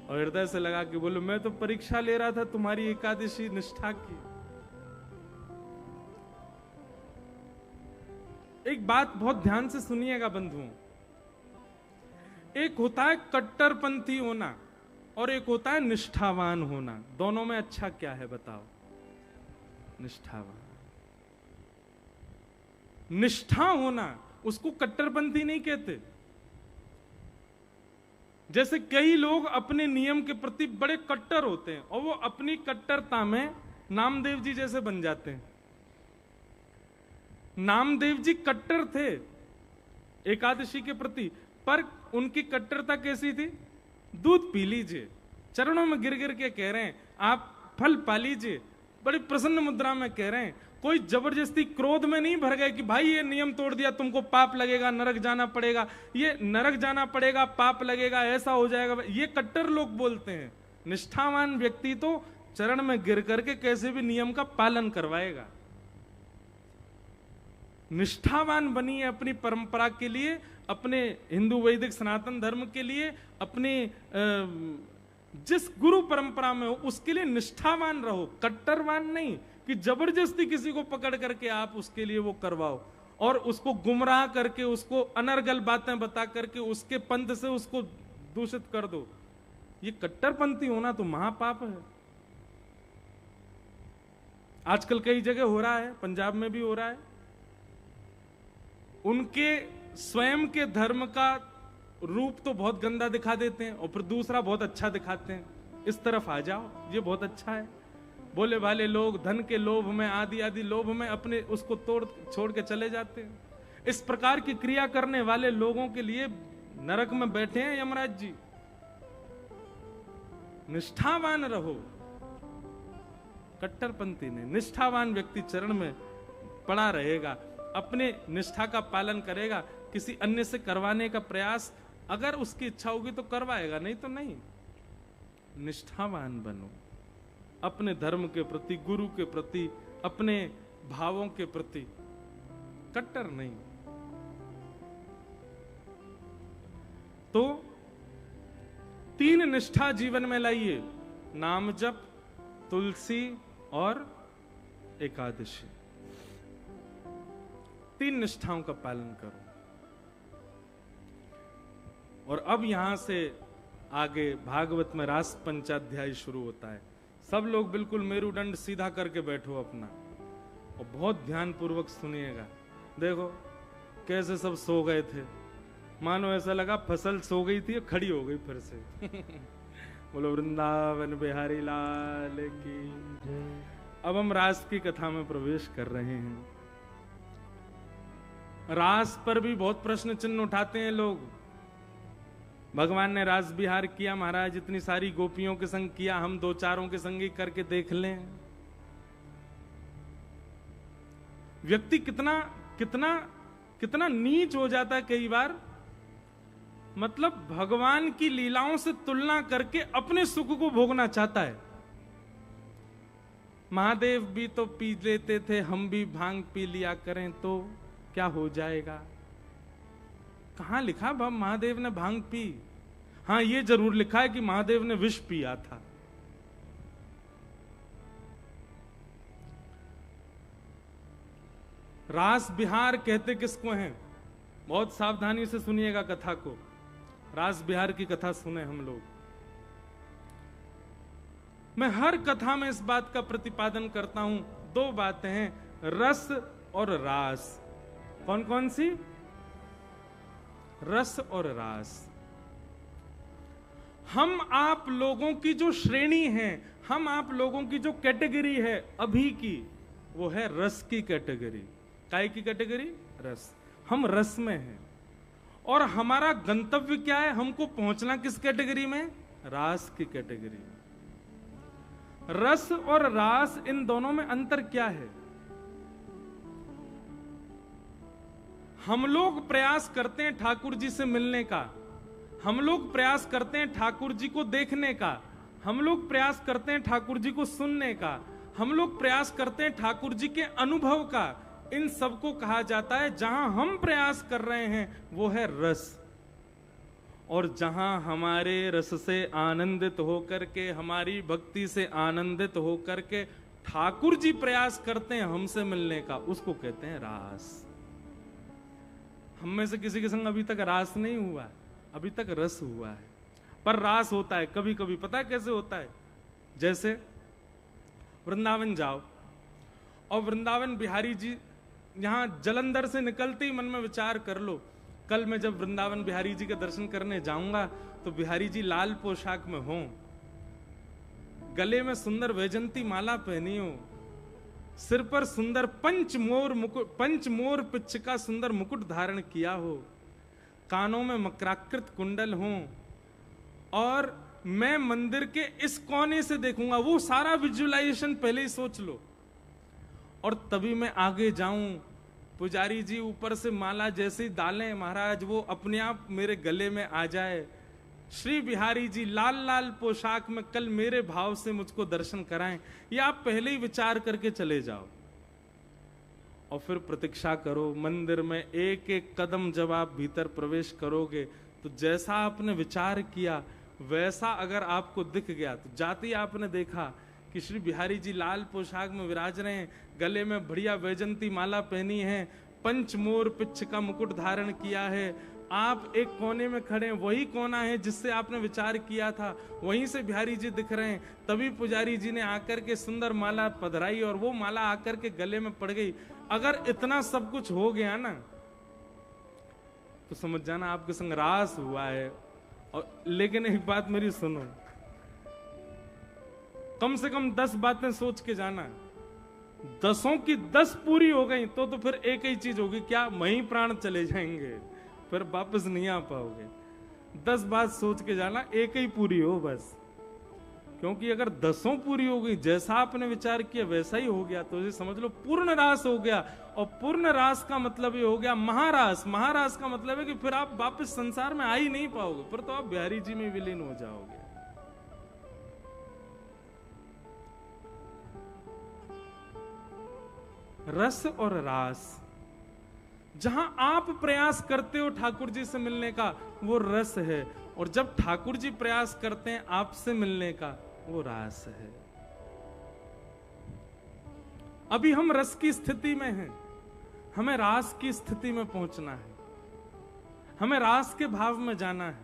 और हृदय से लगा के बोले, मैं तो परीक्षा ले रहा था तुम्हारी एकादशी निष्ठा की। एक बात बहुत ध्यान से सुनिएगा बंधुओं, एक होता है कट्टरपंथी होना और एक होता है निष्ठावान होना। दोनों में अच्छा क्या है बताओ? निष्ठावान। निष्ठा होना, उसको कट्टरपंथी नहीं कहते। जैसे कई लोग अपने नियम के प्रति बड़े कट्टर होते हैं और वो अपनी कट्टरता में नामदेव जी जैसे बन जाते हैं। नामदेव जी कट्टर थे एकादशी के प्रति, पर उनकी कट्टरता कैसी थी? दूध पी लीजिए, चरणों में गिर गिर के कह रहे हैं, आप फल पा लीजिए, बड़ी प्रसन्न मुद्रा में कह रहे हैं। कोई जबरदस्ती क्रोध में नहीं भर गए कि भाई ये नियम तोड़ दिया, तुमको पाप लगेगा, नरक जाना पड़ेगा, ये नरक जाना पड़ेगा, पाप लगेगा, ऐसा हो जाएगा। ये कट्टर लोग बोलते हैं। निष्ठावान व्यक्ति तो चरण में गिर करके कैसे भी नियम का पालन करवाएगा। निष्ठावान बनिए अपनी परंपरा के लिए, अपने हिंदू वैदिक सनातन धर्म के लिए, अपने जिस गुरु परंपरा में हो उसके लिए निष्ठावान रहो, कट्टरवान नहीं कि जबरदस्ती किसी को पकड़ करके आप उसके लिए वो करवाओ और उसको गुमराह करके, उसको अनर्गल बातें बता करके उसके पंथ से उसको दूषित कर दो। ये कट्टरपंथी होना तो महापाप है। आजकल कई जगह हो रहा है, पंजाब में भी हो रहा है। उनके स्वयं के धर्म का रूप तो बहुत गंदा दिखा देते हैं और फिर दूसरा बहुत अच्छा दिखाते हैं। इस तरफ आ जाओ, ये बहुत अच्छा है। बोले भाले लोग धन के लोभ में, आदि आदि लोभ में अपने उसको छोड़ के चले जाते हैं। इस प्रकार की क्रिया करने वाले लोगों के लिए नरक में बैठे हैं यमराज जी। निष्ठावान रहो। कट्टरपंथी ने, निष्ठावान व्यक्ति चरण में पड़ा रहेगा, अपने निष्ठा का पालन करेगा, किसी अन्य से करवाने का प्रयास अगर उसकी इच्छा होगी तो करवाएगा, नहीं तो नहीं। निष्ठावान बनो अपने धर्म के प्रति, गुरु के प्रति, अपने भावों के प्रति, कट्टर नहीं। तो 3 निष्ठा जीवन में लाइए, नाम जप, तुलसी और एकादशी। 3 निष्ठाओं का पालन करो। और अब यहां से आगे भागवत में रास पंचाध्याय शुरू होता है। सब लोग बिल्कुल मेरुदंड सीधा करके बैठो अपना और बहुत ध्यान पूर्वक सुनिएगा। देखो कैसे सब सो गए थे, मानो ऐसा लगा फसल सो गई थी, खड़ी हो गई फिर से। बोलो वृंदावन बिहारी लाल की। अब हम रास की कथा में प्रवेश कर रहे हैं। रास पर भी बहुत प्रश्न चिन्ह उठाते हैं लोग। भगवान ने रास विहार किया महाराज, इतनी सारी गोपियों के संग किया, हम 2-4 के संग ही करके देख लें। व्यक्ति कितना कितना कितना नीच हो जाता है कई बार। मतलब भगवान की लीलाओं से तुलना करके अपने सुख को भोगना चाहता है। महादेव भी तो पी लेते थे, हम भी भांग पी लिया करें तो क्या हो जाएगा। कहां लिखा महादेव ने भांग पी? हां ये जरूर लिखा है कि महादेव ने विष पिया था। रास बिहार कहते किसको हैं? बहुत सावधानी से सुनिएगा कथा को। रास बिहार की कथा सुने हम लोग। मैं हर कथा में इस बात का प्रतिपादन करता हूं। 2 बातें हैं, रस और रास। कौन कौन सी? रस और रास। हम आप लोगों की जो श्रेणी है, हम आप लोगों की जो कैटेगरी है अभी की, वो है रस की कैटेगरी। काय की कैटेगरी? रस। हम रस में हैं। और हमारा गंतव्य क्या है? हमको पहुंचना किस कैटेगरी में? रास की कैटेगरी। रस और रास, इन दोनों में अंतर क्या है? हम लोग प्रयास करते हैं ठाकुर जी से मिलने का, हम लोग प्रयास करते हैं ठाकुर जी को देखने का, हम लोग प्रयास करते हैं ठाकुर जी को सुनने का, हम लोग प्रयास करते हैं ठाकुर जी के अनुभव का। इन सबको कहा जाता है, जहां हम प्रयास कर रहे हैं वो है रस। और जहां हमारे रस से आनंदित होकर के, हमारी भक्ति से आनंदित होकर के ठाकुर जी प्रयास करते हैं हमसे मिलने का, उसको कहते हैं रास। हम में से किसी के संग अभी तक रास नहीं हुआ है, अभी तक रस हुआ है। पर रास होता है कभी कभी। पता है कैसे होता है? जैसे वृंदावन जाओ और वृंदावन बिहारी जी, यहां जलंधर से निकलते ही मन में विचार कर लो, कल मैं जब वृंदावन बिहारी जी के दर्शन करने जाऊंगा तो बिहारी जी लाल पोशाक में हों, गले में सुंदर वैजंती माला पहनी हो, सिर पर सुंदर पंच मोर पिच्छ का सुंदर मुकुट धारण किया हो, कानों में मकराकृत कुंडल हो, और मैं मंदिर के इस कोने से देखूंगा। वो सारा विजुअलाइजेशन पहले ही सोच लो। और तभी मैं आगे जाऊं, पुजारी जी ऊपर से माला जैसी डालें महाराज, वो अपने आप मेरे गले में आ जाए। श्री बिहारी जी लाल लाल पोशाक में कल मेरे भाव से मुझको दर्शन कराएं, ये आप पहले ही विचार करके चले जाओ। और फिर प्रतीक्षा करो। मंदिर में एक एक कदम जब आप भीतर प्रवेश करोगे तो जैसा आपने विचार किया वैसा अगर आपको दिख गया, तो जाते ही आपने देखा कि श्री बिहारी जी लाल पोशाक में विराज रहे हैं, गले में बढ़िया वैजंती माला पहनी है, पंच मोर पिच्छ का मुकुट धारण किया है, आप एक कोने में खड़े हैं, वही कोना है जिससे आपने विचार किया था, वहीं से बिहारी जी दिख रहे हैं। तभी पुजारी जी ने आकर के सुंदर माला पधराई और वो माला आकर के गले में पड़ गई। अगर इतना सब कुछ हो गया ना तो समझ जाना आपके संग रास हुआ है। और लेकिन एक बात मेरी सुनो, कम से कम 10 बातें सोच के जाना, 10 की 10 पूरी हो गई तो फिर एक ही चीज होगी, क्या वहीं प्राण चले जाएंगे, फिर वापस नहीं आ पाओगे। 10 बात सोच के जाना, एक ही पूरी हो बस। क्योंकि अगर 10 पूरी हो गई, जैसा आपने विचार किया वैसा ही हो गया, तो ये समझ लो पूर्ण रास हो गया। और पूर्ण रास का मतलब ये हो गया महारास। महारास का मतलब है कि फिर आप वापस संसार में आ ही नहीं पाओगे, फिर तो आप बिहारी जी में विलीन हो जाओगे। रस और रास, जहां आप प्रयास करते हो ठाकुर जी से मिलने का, वो रस है, और जब ठाकुर जी प्रयास करते हैं आपसे मिलने का, वो रास है। अभी हम रस की स्थिति में हैं, हमें रास की स्थिति में पहुंचना है, हमें रास के भाव में जाना है।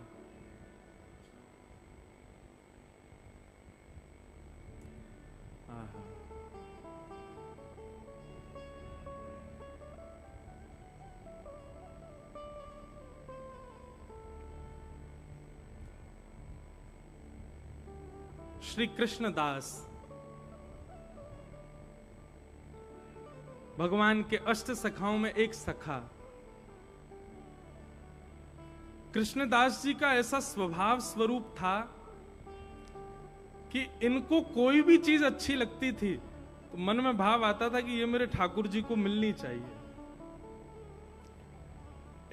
श्री कृष्णदास भगवान के अष्ट सखाओं में एक सखा। कृष्णदास जी का ऐसा स्वभाव स्वरूप था कि इनको कोई भी चीज अच्छी लगती थी तो मन में भाव आता था कि ये मेरे ठाकुर जी को मिलनी चाहिए।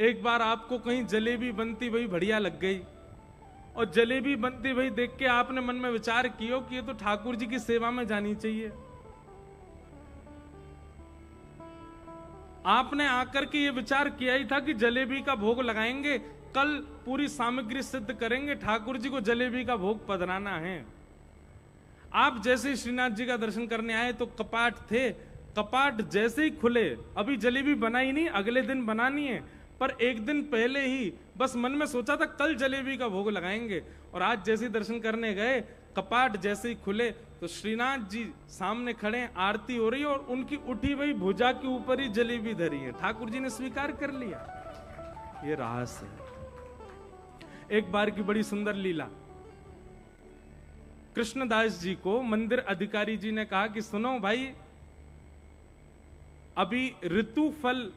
एक बार आपको कहीं जलेबी बनती हुई बढ़िया लग गई, और जलेबी बनती हुई देख के आपने मन में विचार किया कि ये तो ठाकुर जी की सेवा में जानी चाहिए। आपने आकर के ये विचार किया ही था कि जलेबी का भोग लगाएंगे, कल पूरी सामग्री सिद्ध करेंगे, ठाकुर जी को जलेबी का भोग पधराना है। आप जैसे ही श्रीनाथ जी का दर्शन करने आए तो कपाट थे, कपाट जैसे ही खुले, अभी जलेबी बनाई नहीं, अगले दिन बनानी है, पर एक दिन पहले ही बस मन में सोचा था कल जलेबी का भोग लगाएंगे, और आज जैसे ही दर्शन करने गए, कपाट जैसे ही खुले तो श्रीनाथ जी सामने खड़े हैं, आरती हो रही है, और उनकी उठी हुई भुजा के ऊपर ही जलेबी धरी है। ठाकुर जी ने स्वीकार कर लिया, ये रास है। एक बार की बड़ी सुंदर लीला, कृष्णदास जी को मंदिर अधिकारी जी ने कहा कि सुनो भाई, अभी ऋतु फल,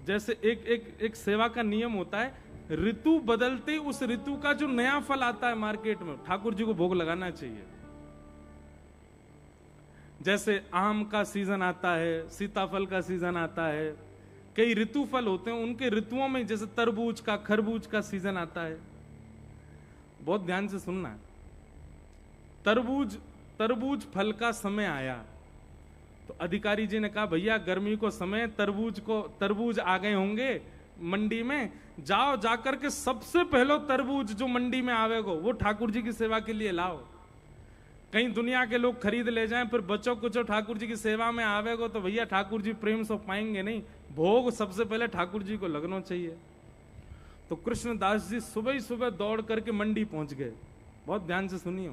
जैसे एक सेवा का नियम होता है, ऋतु बदलते उस ऋतु का जो नया फल आता है मार्केट में, ठाकुर जी को भोग लगाना चाहिए। जैसे आम का सीजन आता है, सीताफल का सीजन आता है, कई ऋतु फल होते हैं, उनके ऋतुओं में जैसे तरबूज का, खरबूज का सीजन आता है। बहुत ध्यान से सुनना, तरबूज फल का समय आया तो अधिकारी जी ने कहा भैया गर्मी को समय, तरबूज आ गए होंगे मंडी में, जाओ जाकर के सबसे पहले तरबूज जो मंडी में आवेगो वो ठाकुर जी की सेवा के लिए लाओ। कहीं दुनिया के लोग खरीद ले जाएं, फिर बच्चों कुछ ठाकुर जी की सेवा में आवेगो तो भैया ठाकुर जी प्रेम से पाएंगे नहीं, भोग सबसे पहले ठाकुर जी को लगना चाहिए। तो कृष्णदास जी सुबह ही सुबह दौड़ करके मंडी पहुंच गए। बहुत ध्यान से सुनिए,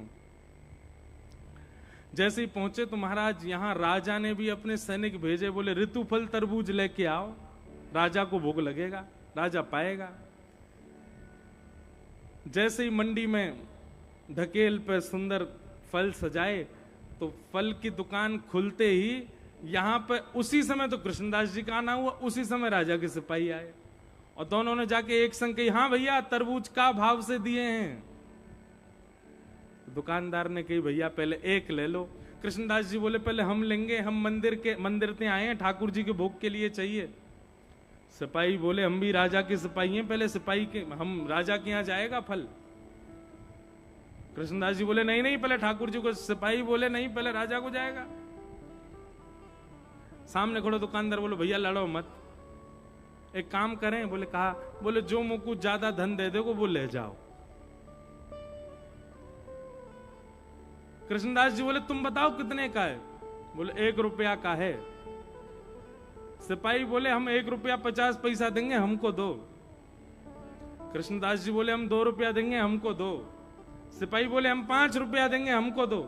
जैसे ही पहुंचे तो महाराज यहां राजा ने भी अपने सैनिक भेजे, बोले ऋतुफल तरबूज लेके आओ, राजा को भोग लगेगा, राजा पाएगा। जैसे ही मंडी में ढकेल पे सुंदर फल सजाए तो फल की दुकान खुलते ही यहां पे उसी समय तो कृष्णदास जी का आना हुआ, उसी समय राजा के सिपाही आए और दोनों ने जाके एक संग कही, हाँ भैया तरबूज का भाव से दिए हैं। दुकानदार ने कही भैया पहले एक ले लो। कृष्णदास जी बोले पहले हम लेंगे, हम मंदिर से आए हैं, ठाकुर जी के भोग के लिए चाहिए। सिपाही बोले हम भी राजा के सिपाही हैं, पहले सिपाही के, हम राजा के यहाँ जाएगा फल। कृष्णदास जी बोले नहीं नहीं पहले ठाकुर जी को। सिपाही बोले नहीं पहले राजा को जाएगा। सामने खड़ो दुकानदार, बोलो भैया लड़ो मत, एक काम करें, बोले कहा, बोले जो मुझको ज्यादा धन दे देगो वो ले जाओ। कृष्णदास जी बोले तुम बताओ कितने का है? बोले 1 रुपया का है। सिपाही बोले हम 1 रुपया 50 पैसा देंगे, हमको दो। कृष्णदास जी बोले हम 2 रुपया देंगे, हमको दो। सिपाही बोले हम 5 रुपया देंगे, हमको दो।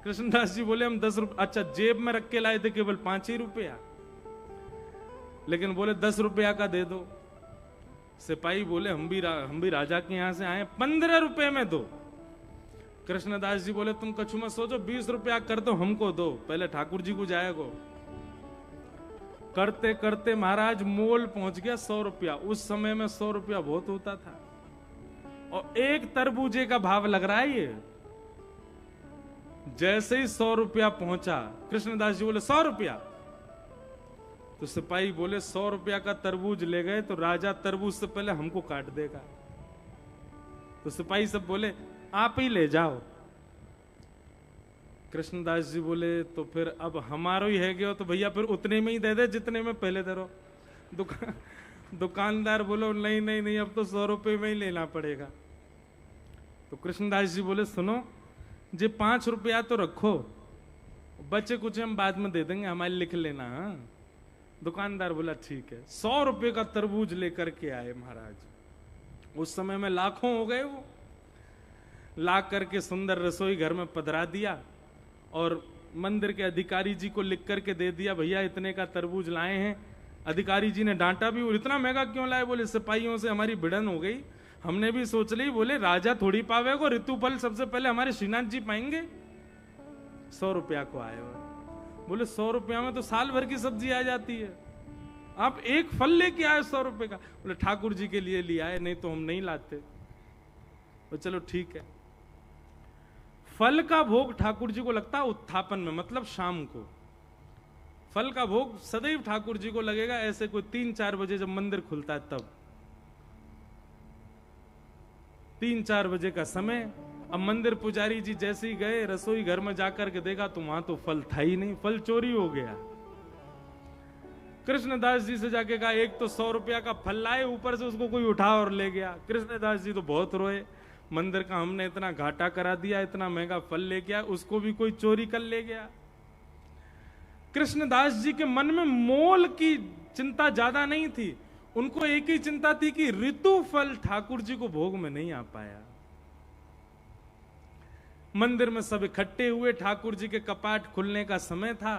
कृष्णदास जी बोले हम 10 रुपया, अच्छा जेब में रख के लाए थे केवल 5 ही रुपया, लेकिन बोले 10 रुपया का दे दो। सिपाही बोले हम भी राजा के यहां से आए, 15 रुपए में दो। कृष्णदास जी बोले तुम कछु मत सोचो, 20 रुपया कर दो, हमको दो, पहले ठाकुर जी को जाएगो। करते करते महाराज मोल पहुंच गया 100 रुपया। उस समय में 100 रुपया बहुत होता था, और 1 तरबूजे का भाव लग रहा है ये। जैसे ही 100 रुपया पहुंचा, कृष्णदास जी बोले 100 रुपया। तो सिपाही बोले 100 रुपया का तरबूज ले गए तो राजा तरबूज से पहले हमको काट देगा। तो सिपाही सब बोले आप ही ले जाओ। कृष्णदास जी बोले तो फिर अब हमारो ही है गयो, तो भैया फिर उतने में ही दे दे जितने में पहले दे रहो। दुकानदार बोलो नहीं नहीं नहीं, अब तो 100 रुपए में ही लेना पड़ेगा। तो कृष्णदास जी बोले सुनो जी, 5 रुपया तो रखो, बचे कुछ हम बाद में दे देंगे, हमारे लिख लेना। हाँ, दुकानदार बोला ठीक है। 100 रुपए का तरबूज लेकर के आए महाराज। उस समय में लाखों हो गए वो। ला करके सुंदर रसोई घर में पधरा दिया और मंदिर के अधिकारी जी को लिख करके दे दिया, भैया इतने का तरबूज लाए हैं। अधिकारी जी ने डांटा भी, और इतना महंगा क्यों लाए? बोले सिपाहियों से हमारी भिड़न हो गई, हमने भी सोच ली, बोले राजा थोड़ी पावेगा, ऋतुफल सबसे पहले हमारे श्रीनाथ जी पाएंगे। 100 रुपया को आए हो। बोले 100 रुपया में तो साल भर की सब्जी आ जाती है, आप एक फल लेके आए 100 रुपए का। बोले ठाकुर जी के लिए लिया है, नहीं तो हम नहीं लाते। तो चलो ठीक है। फल का भोग ठाकुर जी को लगता उत्थापन में, मतलब शाम को। फल का भोग सदैव ठाकुर जी को लगेगा ऐसे कोई 3-4 बजे जब मंदिर खुलता है तब। 3-4 बजे का समय। अब मंदिर पुजारी जी जैसे ही गए रसोई घर में जाकर के देखा तो वहां तो फल था ही नहीं, फल चोरी हो गया। कृष्णदास जी से जाके कहा एक तो 100 रुपया का फल लाए, ऊपर से उसको कोई उठा और ले गया। कृष्णदास जी तो बहुत रोए, मंदिर का हमने इतना घाटा करा दिया, इतना महंगा फल ले गया, उसको भी कोई चोरी कर ले गया। कृष्णदास जी के मन में मोल की चिंता ज्यादा नहीं थी, उनको एक ही चिंता थी कि ऋतु फल ठाकुर जी को भोग में नहीं आ पाया। मंदिर में सब इकट्ठे हुए, ठाकुर जी के कपाट खुलने का समय था।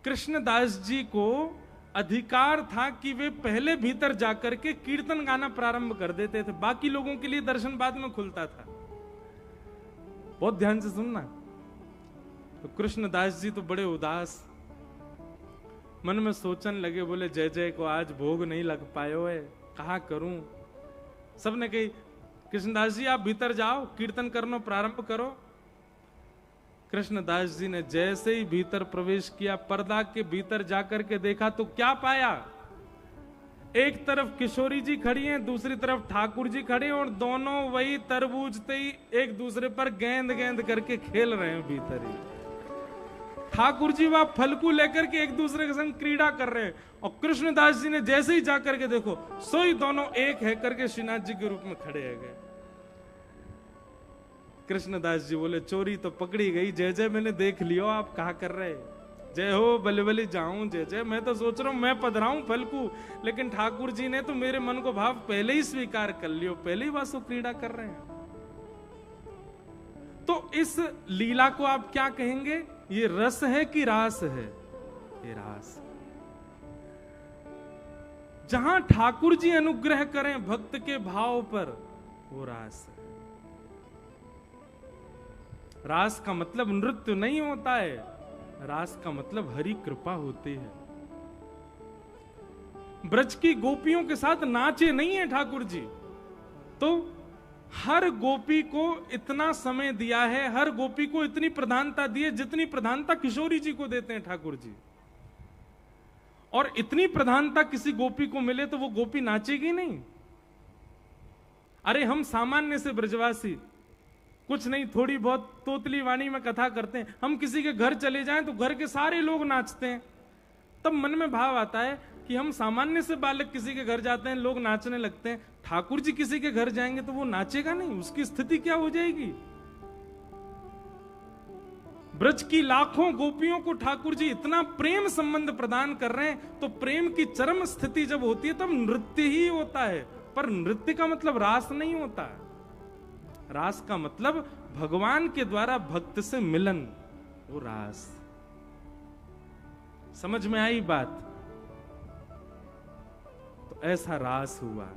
कृष्णदास जी को अधिकार था कि वे पहले भीतर जाकर के कीर्तन गाना प्रारंभ कर देते थे, बाकी लोगों के लिए दर्शन बाद में खुलता था। बहुत ध्यान से सुनना। तो कृष्णदास जी तो बड़े उदास मन में सोचन लगे, बोले जय जय को आज भोग नहीं लग पायो है, कहा करूं। सबने कही कृष्णदास जी आप भीतर जाओ, कीर्तन करना प्रारंभ करो। कृष्णदास जी ने जैसे ही भीतर प्रवेश किया, पर्दा के भीतर जाकर के देखा तो क्या पाया? एक तरफ किशोरी जी खड़ी हैं, दूसरी तरफ ठाकुर जी खड़े हैं, और दोनों वही तरबूजते ही एक दूसरे पर गेंद गेंद करके खेल रहे हैं भीतर ही। ठाकुर जी वहां फलकू लेकर के एक दूसरे के संग क्रीड़ा कर रहे हैं, और कृष्णदास जी ने जैसे ही जाकर के देखो सोई दोनों एक है करके श्रीनाथ जी के रूप में खड़े है गए। कृष्णदास जी बोले चोरी तो पकड़ी गई, जय जय मैंने देख लियो, आप कहा कर रहे, जय हो बले बले जाऊं जय जय। मैं तो सोच रहा हूं मैं पधराऊं फलकू, लेकिन ठाकुर जी ने तो मेरे मन को भाव पहले ही स्वीकार कर लियो, पहले ही वासो क्रीड़ा कर रहे हैं। तो इस लीला को आप क्या कहेंगे? ये रस है कि रास है? ये रास। जहां ठाकुर जी अनुग्रह करें भक्त के भाव पर, वो रास है। रास का मतलब नृत्य नहीं होता है, रास का मतलब हरि कृपा होती है। ब्रज की गोपियों के साथ नाचे नहीं है ठाकुर जी, तो हर गोपी को इतना समय दिया है, हर गोपी को इतनी प्रधानता दी है जितनी प्रधानता किशोरी जी को देते हैं ठाकुर जी। और इतनी प्रधानता किसी गोपी को मिले तो वो गोपी नाचेगी नहीं। अरे हम सामान्य से ब्रजवासी कुछ नहीं, थोड़ी बहुत तोतली वाणी में कथा करते हैं, हम किसी के घर चले जाएं तो घर के सारे लोग नाचते हैं, तब मन में भाव आता है कि हम सामान्य से बालक किसी के घर जाते हैं, लोग नाचने लगते हैं, ठाकुर जी किसी के घर जाएंगे तो वो नाचेगा नहीं, उसकी स्थिति क्या हो जाएगी? ब्रज की लाखों गोपियों को ठाकुर जी इतना प्रेम संबंध प्रदान कर रहे हैं, तो प्रेम की चरम स्थिति जब होती है तब नृत्य ही होता है। पर नृत्य का मतलब रास नहीं होता। रास का मतलब भगवान के द्वारा भक्त से मिलन, वो रास। समझ में आई बात? तो ऐसा रास हुआ।